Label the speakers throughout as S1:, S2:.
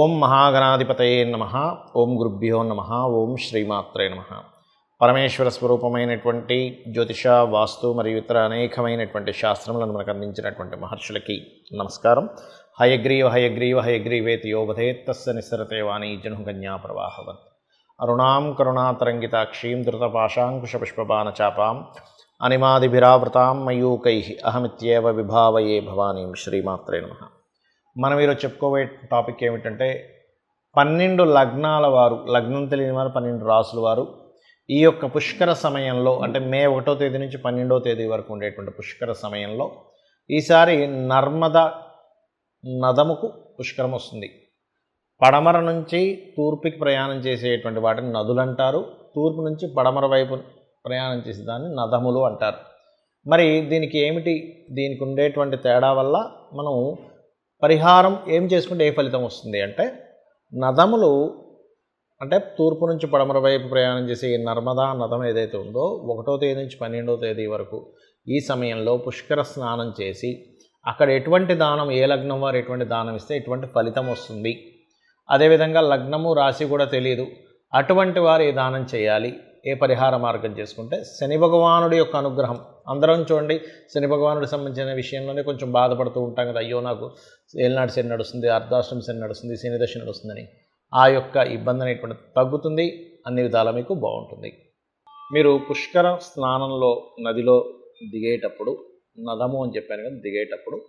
S1: ఓం మహాగణాధిపతయే నమః. ఓం గురుభ్యో నమః. ఓం శ్రీమాత్రే నమః. పరమేశ్వర స్వరూపమైనటువంటి జ్యోతిష, వాస్తు మరియు ఇతర అనేకమైనటువంటి శాస్త్రములను మనకు అందించినటువంటి మహర్షులకి నమస్కారం. హయగ్రీవ హయగ్రీవ హయగ్రీవేతి యోవధేత్తస్య నిస్సరతే వాణీ జనుకన్యా ప్రవాహవత్. అరుణాం కరుణాతరంగితాక్షీం ధృతపాశాంకుశపుష్పబాణచాపాం అనిమాదిభిరావృతాం మయూకైః అహమిత్యేవ విభావయే భవానీం. శ్రీమాత్రే నమః. మనం ఈరోజు చెప్పుకోబోయే టాపిక్ ఏమిటంటే 12 లగ్నాల వారు, లగ్నం తెలియని వారు 12 రాసుల వారు ఈ యొక్క పుష్కర సమయంలో, అంటే మే 1వ తేదీ నుంచి 12వ తేదీ వరకు ఉండేటువంటి పుష్కర సమయంలో ఈసారి నర్మదా నదముకు పుష్కరం వస్తుంది. పడమర నుంచి తూర్పుకి ప్రయాణం చేసేటువంటి వాటిని నదులు అంటారు. తూర్పు నుంచి పడమర వైపు ప్రయాణం చేసే దాన్ని నదములు అంటారు. మరి దీనికి ఉండేటువంటి తేడా వల్ల మనం పరిహారం ఏం చేసుకుంటే ఏ ఫలితం వస్తుంది అంటే, నదములు అంటే తూర్పు నుంచి పడమర వైపు ప్రయాణం చేసే ఈ నర్మదా నదం ఏదైతే ఉందో 1వ తేదీ నుంచి 12వ తేదీ వరకు ఈ సమయంలో పుష్కర స్నానం చేసి అక్కడ ఎటువంటి దానం, ఏ లగ్నం వారు ఎటువంటి దానం ఇస్తే ఎటువంటి ఫలితం వస్తుంది, అదేవిధంగా లగ్నము రాశి కూడా తెలియదు అటువంటి వారు ఏ దానం చేయాలి, ఏ పరిహార మార్గం చేసుకుంటే శని భగవానుడి యొక్క అనుగ్రహం. అందరం చూడండి, శని భగవానుడికి సంబంధించిన విషయంలోనే కొంచెం బాధపడుతూ ఉంటాం కదా, అయ్యో నాకు ఏలినాటి శని నడుస్తుంది, అర్ధాష్టమి శని నడుస్తుంది, శని దశ నడుస్తుందని. ఆ యొక్క ఇబ్బంది అనేటువంటి తగ్గుతుంది, అన్ని విధాలా మీకు బాగుంటుంది. మీరు పుష్కర స్నానంలో నదిలో దిగేటప్పుడు, నదము అని చెప్పాను కదా, దిగేటప్పుడు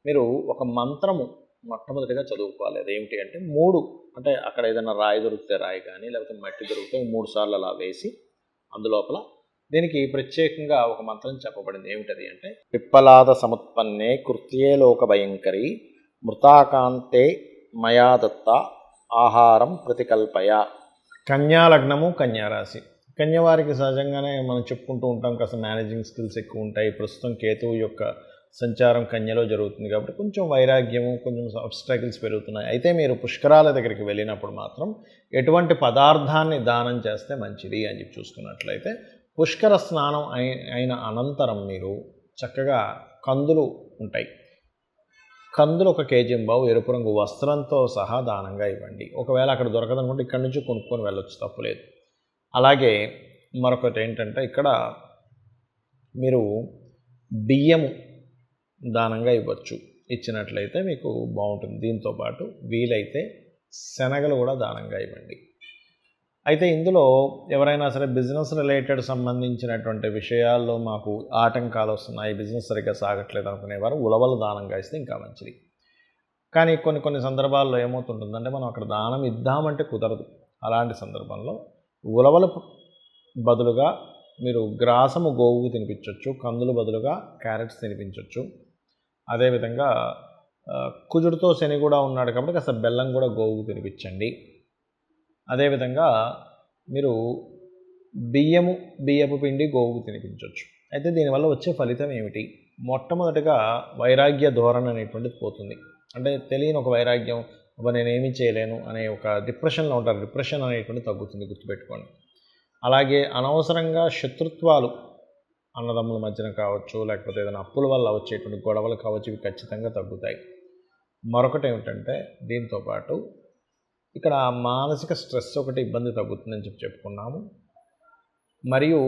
S1: మీరు ఒక మంత్రము మొట్టమొదటిగా చదువుకోవాలి. అదేమిటి అంటే 3, అంటే అక్కడ ఏదైనా రాయి దొరికితే రాయి కానీ, లేకపోతే మట్టి దొరికితే 3 సార్లు అలా వేసి అందులోపల దీనికి ప్రత్యేకంగా ఒక మంత్రం చెప్పబడింది. ఏమిటది అంటే, పిప్పలాద సముత్పన్నే కృత్యే లోక భయంకరి మృతాకాంతే మయా దత్త ఆహారం ప్రతికల్పయ. కన్యా లగ్నము, కన్యారాశి. కన్యవారికి సహజంగానే మనం చెప్పుకుంటూ ఉంటాం, కాస్త మేనేజింగ్ స్కిల్స్ ఎక్కువ ఉంటాయి. ప్రస్తుతం కేతువు యొక్క సంచారం కన్యలో జరుగుతుంది కాబట్టి కొంచెం వైరాగ్యము, కొంచెం అబ్స్ట్రాకిల్స్ పెరుగుతున్నాయి. అయితే మీరు పుష్కరాల దగ్గరికి వెళ్ళినప్పుడు మాత్రం ఎటువంటి పదార్థాన్ని దానం చేస్తే మంచిది అని చెప్పి చూసుకున్నట్లయితే, పుష్కర స్నానం అయిన అనంతరం మీరు చక్కగా కందులు ఉంటాయి, కందులు 1 కేజీ ఎరుపు రంగు వస్త్రంతో సహా దానంగా ఇవ్వండి. ఒకవేళ అక్కడ దొరకదనుకుంటే ఇక్కడి నుంచి కొనుక్కొని వెళ్ళొచ్చు, తప్పులేదు. అలాగే మరొకటి ఏంటంటే, ఇక్కడ మీరు బియ్యము దానంగా ఇవ్వచ్చు. ఇచ్చినట్లయితే మీకు బాగుంటుంది. దీంతోపాటు వీలైతే శనగలు కూడా దానంగా ఇవ్వండి. అయితే ఇందులో ఎవరైనా సరే బిజినెస్ రిలేటెడ్ సంబంధించినటువంటి విషయాల్లో మాకు ఆటంకాలు వస్తున్నాయి, బిజినెస్ సరిగ్గా సాగట్లేదు అనుకునేవారు ఉలవలు దానంగా ఇస్తే ఇంకా మంచిది. కానీ కొన్ని సందర్భాల్లో ఏమవుతుంటుందంటే, మనం అక్కడ దానం ఇద్దామంటే కుదరదు. అలాంటి సందర్భంలో ఉలవలు బదులుగా మీరు గ్రాసము గోవుకు తినిపించవచ్చు, కందులు బదులుగా క్యారెట్స్ తినిపించవచ్చు. అదేవిధంగా కుజుడితో శని కూడా ఉన్నాడు కాబట్టి కాస్త బెల్లం కూడా గోవుకు తినిపించండి. అదేవిధంగా మీరు బియ్యపు పిండి గోవుకు తినిపించవచ్చు. అయితే దీనివల్ల వచ్చే ఫలితం ఏమిటి? మొట్టమొదటిగా వైరాగ్య ధోరణి అనేటువంటిది పోతుంది. అంటే తెలియని ఒక వైరాగ్యం, నేనేమీ చేయలేను అనే ఒక డిప్రెషన్లో ఉంటారు. డిప్రెషన్ అనేటువంటిది తగ్గుతుంది, గుర్తుపెట్టుకోండి. అలాగే అనవసరంగా శత్రుత్వాలు అన్నదమ్ముల మధ్యన కావచ్చు, లేకపోతే ఏదైనా అప్పుల వల్ల వచ్చేటువంటి గొడవలు కావచ్చు, ఇవి ఖచ్చితంగా తగ్గుతాయి. మరొకటి ఏమిటంటే, దీంతోపాటు ఇక్కడ మానసిక స్ట్రెస్ ఒకటి ఇబ్బంది తగ్గుతుందని చెప్పుకున్నాము. మరియు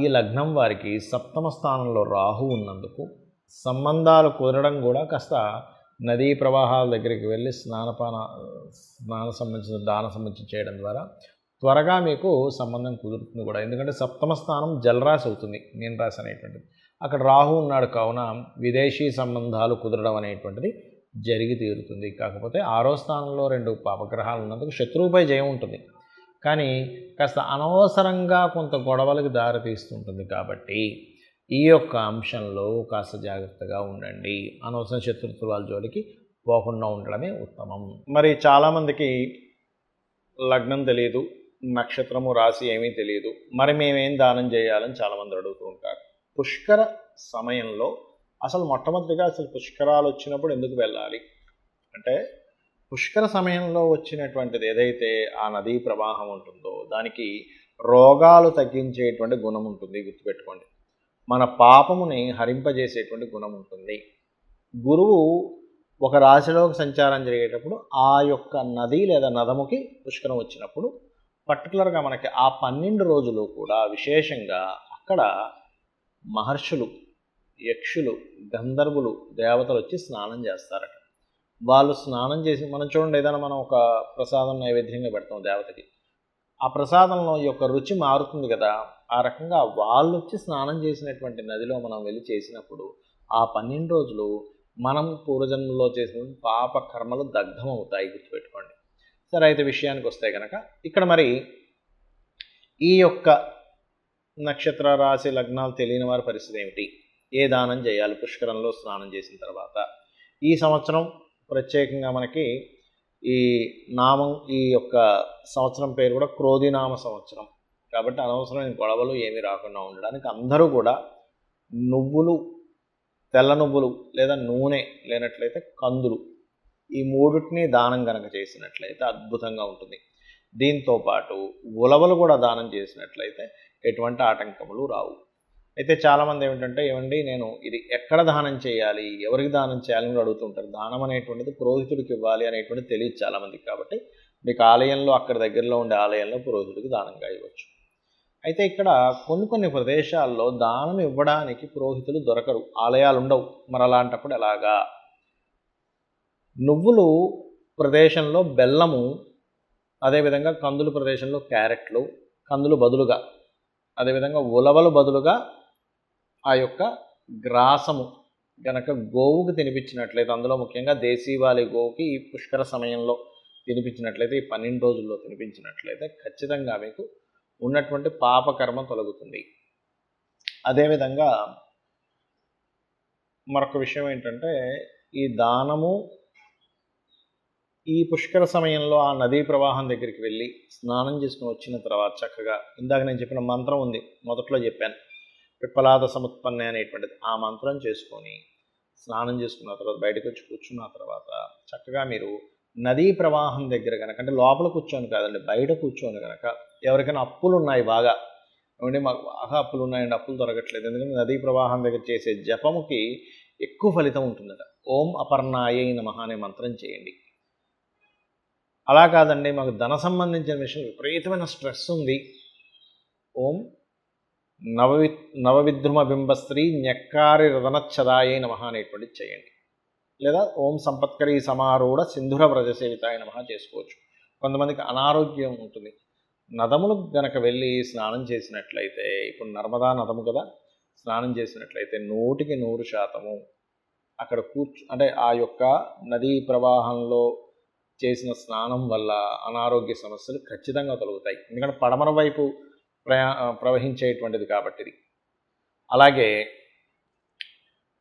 S1: ఈ లగ్నం వారికి 7వ స్థానంలో రాహు ఉన్నందుకు సంబంధాలు కుదరడం కూడా కాస్త నదీ ప్రవాహాల దగ్గరికి వెళ్ళి దాన సంబంధించి చేయడం ద్వారా త్వరగా మీకు సంబంధం కుదురుతుంది కూడా. ఎందుకంటే 7వ స్థానం జలరాశి అవుతుంది, మీన రాశి అనేటువంటిది. అక్కడ రాహు ఉన్నాడు కావున విదేశీ సంబంధాలు కుదరడం అనేటువంటిది జరిగి తీరుతుంది. కాకపోతే 6వ స్థానంలో 2 పాపగ్రహాలు ఉన్నందుకు శత్రువుపై జయం ఉంటుంది, కానీ కాస్త అనవసరంగా కొంత గొడవలకు దారి తీస్తుంటుంది. కాబట్టి ఈ యొక్క అంశంలో కాస్త జాగ్రత్తగా ఉండండి. అనవసరం శత్రుత్వాల జోలికి పోకుండా ఉండడమే ఉత్తమం. మరి చాలామందికి లగ్నం తెలియదు, నక్షత్రము రాశి ఏమీ తెలియదు, మరి మేమేం దానం చేయాలని చాలామంది అడుగుతూ ఉంటారు. పుష్కర సమయంలో మొట్టమొదటిగా పుష్కరాలు వచ్చినప్పుడు ఎందుకు వెళ్ళాలి అంటే, పుష్కర సమయంలో వచ్చినటువంటిది ఏదైతే ఆ నదీ ప్రవాహం ఉంటుందో దానికి రోగాలు తగ్గించేటువంటి గుణం ఉంటుంది, గుర్తుపెట్టుకోండి. మన పాపముని హరింపజేసేటువంటి గుణం ఉంటుంది. గురువు ఒక రాశిలోకి సంచారం జరిగేటప్పుడు ఆ యొక్క నది లేదా నదముకి పుష్కరం వచ్చినప్పుడు పర్టికులర్గా మనకి ఆ 12 రోజులు కూడా విశేషంగా అక్కడ మహర్షులు, యక్షులు, గంధర్వులు, దేవతలు వచ్చి స్నానం చేస్తారట. వాళ్ళు స్నానం చేసి మనం చూడండి, ఏదైనా మనం ఒక ప్రసాదం నైవేద్యంగా పెడతాం దేవతకి, ఆ ప్రసాదంలో ఈ యొక్క రుచి మారుతుంది కదా. ఆ రకంగా వాళ్ళు వచ్చి స్నానం చేసినటువంటి నదిలో మనం వెళ్ళి చేసినప్పుడు ఆ 12 రోజులు మనం పూర్వజన్మలో చేసిన పాప కర్మలు దగ్ధం అవుతాయి, గుర్తుపెట్టుకోండి. సరే, అయితే విషయానికి వస్తే కనుక ఇక్కడ మరి ఈ యొక్క నక్షత్ర రాశి లగ్నాలు తెలియని వారి పరిస్థితి ఏమిటి? ఏ దానం చేయాలి పుష్కరంలో స్నానం చేసిన తర్వాత? ఈ సంవత్సరం ప్రత్యేకంగా మనకి ఈ నామం, ఈ యొక్క సంవత్సరం పేరు కూడా క్రోధినామ సంవత్సరం కాబట్టి అనవసరమైన గొడవలు ఏమీ రాకుండా ఉండడానికి అందరూ కూడా నువ్వులు, తెల్ల నువ్వులు లేదా నూనె లేనట్లయితే కందులు, ఈ మూడింటిని దానం కనుక చేసినట్లయితే అద్భుతంగా ఉంటుంది. దీంతోపాటు ఉలవలు కూడా దానం చేసినట్లయితే ఎటువంటి ఆటంకములు రావు. అయితే చాలామంది ఏమండి నేను ఇది ఎక్కడ దానం చేయాలి, ఎవరికి దానం చేయాలని కూడా అడుగుతుంటారు. దానం అనేటువంటిది పురోహితుడికి ఇవ్వాలి అనేటువంటిది తెలియదు చాలామందికి. కాబట్టి మీకు ఆలయంలో, అక్కడ దగ్గరలో ఉండే ఆలయంలో పురోహితుడికి దానంగా ఇవ్వచ్చు. అయితే ఇక్కడ కొన్ని ప్రదేశాల్లో దానం ఇవ్వడానికి పురోహితులు దొరకరు, ఆలయాలు ఉండవు. మరి అలాంటప్పుడు ఎలాగా? నువ్వులు ప్రదేశంలో బెల్లము, అదేవిధంగా కందులు ప్రదేశంలో క్యారెట్లు, కందులు బదులుగా, అదేవిధంగా ఉలవలు బదులుగా ఆ యొక్క గ్రాసము గనక గోవుకి తినిపించినట్లయితే, అందులో ముఖ్యంగా దేశీవాలి గోవుకి ఈ పుష్కర సమయంలో తినిపించినట్లయితే, ఈ 12 రోజుల్లో తినిపించినట్లయితే ఖచ్చితంగా మీకు ఉన్నటువంటి పాపకర్మ తొలగుతుంది. అదేవిధంగా మరొక విషయం ఏంటంటే, ఈ దానము ఈ పుష్కర సమయంలో ఆ నదీ ప్రవాహం దగ్గరికి వెళ్ళి స్నానం చేసుకుని వచ్చిన తర్వాత చక్కగా ఇందాక నేను చెప్పిన మంత్రం ఉంది, మొదట్లో చెప్పాను, పిప్పలాద సముత్పన్నే అనేటువంటిది, ఆ మంత్రం చేసుకొని స్నానం చేసుకున్న తర్వాత బయటకు వచ్చి కూర్చున్న తర్వాత చక్కగా మీరు నదీ ప్రవాహం దగ్గర కనుక, అంటే లోపల కూర్చొని కాదండి, బయట కూర్చొని కనుక, ఎవరికైనా అప్పులు ఉన్నాయి బాగా, ఏమంటే మాకు బాగా అప్పులు ఉన్నాయండి, అప్పులు దొరకట్లేదు, ఎందుకంటే నదీ ప్రవాహం దగ్గర చేసే జపముకి ఎక్కువ ఫలితం ఉంటుందట. ఓం అపర్ణాయై నమః అనే మంత్రం చేయండి. అలా కాదండి, మాకు ధన సంబంధించిన విషయం విపరీతమైన స్ట్రెస్ ఉంది, ఓం నవవిద్రుమ బింబస్త్రీ న్యక్కారి రదనచ్చదాయే నమః అనేటువంటిది చేయండి. లేదా ఓం సంపత్కరీ సమారూఢ సింధుర వ్రజసేవితాయ నమః చేసుకోవచ్చు. కొంతమందికి అనారోగ్యం ఉంటుంది, నదములు గనక వెళ్ళి స్నానం చేసినట్లయితే, ఇప్పుడు నర్మదా నదము కదా, స్నానం చేసినట్లయితే 100% అక్కడ అంటే ఆ యొక్క నదీ ప్రవాహంలో చేసిన స్నానం వల్ల అనారోగ్య సమస్యలు ఖచ్చితంగా తొలగుతాయి. ఎందుకంటే పడమర వైపు ప్రవహించేటువంటిది కాబట్టి ఇది. అలాగే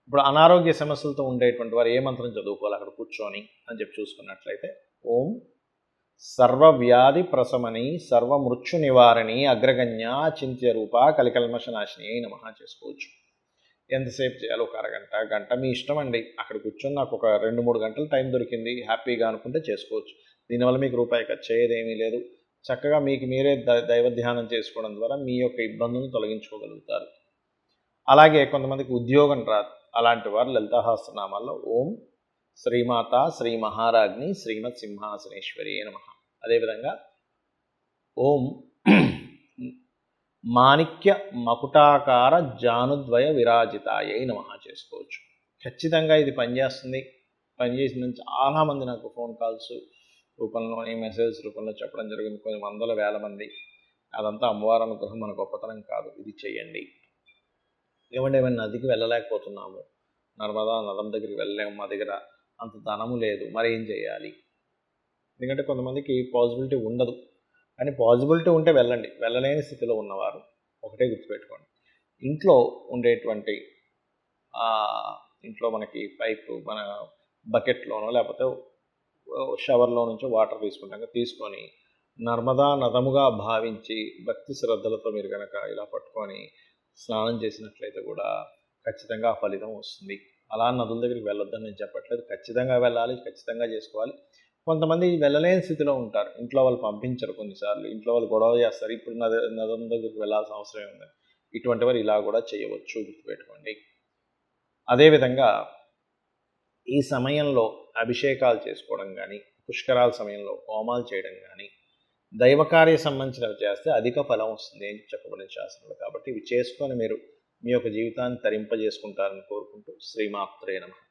S1: ఇప్పుడు అనారోగ్య సమస్యలతో ఉండేటువంటి వారు ఏ మంత్రం చదువుకోవాలి అక్కడ కూర్చొని అని చెప్పి చూసుకున్నట్లయితే, ఓం సర్వవ్యాధి ప్రశమని సర్వమృత్యు నివారణి అగ్రగణ్య చింత్య రూప కలికల్మషనాశిని అయి నమః చేసుకోవచ్చు. ఎంతసేపు చేయాలి? ఒక అరగంట, గంట, మీ ఇష్టం అండి. అక్కడ కూర్చొని నాకు ఒక 2-3 గంటలు టైం దొరికింది హ్యాపీగా అనుకుంటే చేసుకోవచ్చు. దీనివల్ల మీకు రూపాయి ఖర్చు అయ్యేదేమీ లేదు. చక్కగా మీకు మీరే దైవ ధ్యానం చేసుకోవడం ద్వారా మీ యొక్క ఇబ్బందులను తొలగించుకోగలుగుతారు. అలాగే కొంతమందికి ఉద్యోగం రాదు, అలాంటి వారు లలితా సహస్రనామాల్లో ఓం శ్రీమాత శ్రీ మహారాజ్ని శ్రీమత్ సింహాసనేశ్వరి నమః, అదేవిధంగా ఓం మాణిక్య మకుటాకార జానుద్వయ విరాజితాయై నమః చేసుకోవచ్చు. ఖచ్చితంగా ఇది పనిచేస్తుంది. పనిచేసిందని చాలామంది నాకు ఫోన్ కాల్స్ రూపంలో, మెసేజ్ రూపంలో చెప్పడం జరిగింది, కొన్ని వందల వేల మంది. అదంతా అమ్మవారి అనుగ్రహం, మన గొప్పతనం కాదు. ఇది చెయ్యండి. ఏమైనా నదికి వెళ్ళలేకపోతున్నాము, నర్మదా నదం దగ్గరికి వెళ్ళలేము, మా దగ్గర అంత ధనము లేదు, మరి ఏం చేయాలి? ఎందుకంటే కొంతమందికి పాసిబిలిటీ ఉండదు, కానీ పాసిబిలిటీ ఉంటే వెళ్ళండి. వెళ్ళలేని స్థితిలో ఉన్నవారు ఒకటే గుర్తుపెట్టుకోండి, ఇంట్లో ఉండేటువంటి ఇంట్లో మనకి పైపు, మన బకెట్లోనో లేకపోతే షవర్లో నుంచో వాటర్ తీసుకొని నర్మదా నదముగా భావించి భక్తి శ్రద్ధలతో మీరు కనుక ఇలా పట్టుకొని స్నానం చేసినట్లయితే కూడా ఖచ్చితంగా ఫలితం వస్తుంది. అలా నదుల దగ్గరికి వెళ్ళొద్దని నేను చెప్పట్లేదు, ఖచ్చితంగా వెళ్ళాలి, ఖచ్చితంగా చేసుకోవాలి. కొంతమంది వెళ్ళలేని స్థితిలో ఉంటారు, ఇంట్లో వాళ్ళు పంపించరు, కొన్నిసార్లు ఇంట్లో వాళ్ళు గొడవ చేస్తారు, ఇప్పుడు నదం దగ్గరికి వెళ్ళాల్సిన అవసరం ఉంది. ఇటువంటి వారు ఇలా కూడా చేయవచ్చు, గుర్తుపెట్టుకోండి. అదేవిధంగా ఈ సమయంలో అభిషేకాలు చేసుకోవడం కానీ, పుష్కరాల సమయంలో హోమాలు చేయడం కానీ, దైవకార్య సంబంధించినవి చేస్తే అధిక ఫలం వస్తుంది అని చెప్పబడిన శాస్త్రంలో. కాబట్టి ఇవి చేసుకొని మీరు మీ యొక్క జీవితాన్ని తరింపజేసుకుంటారని కోరుకుంటూ శ్రీమాత్రే నమః.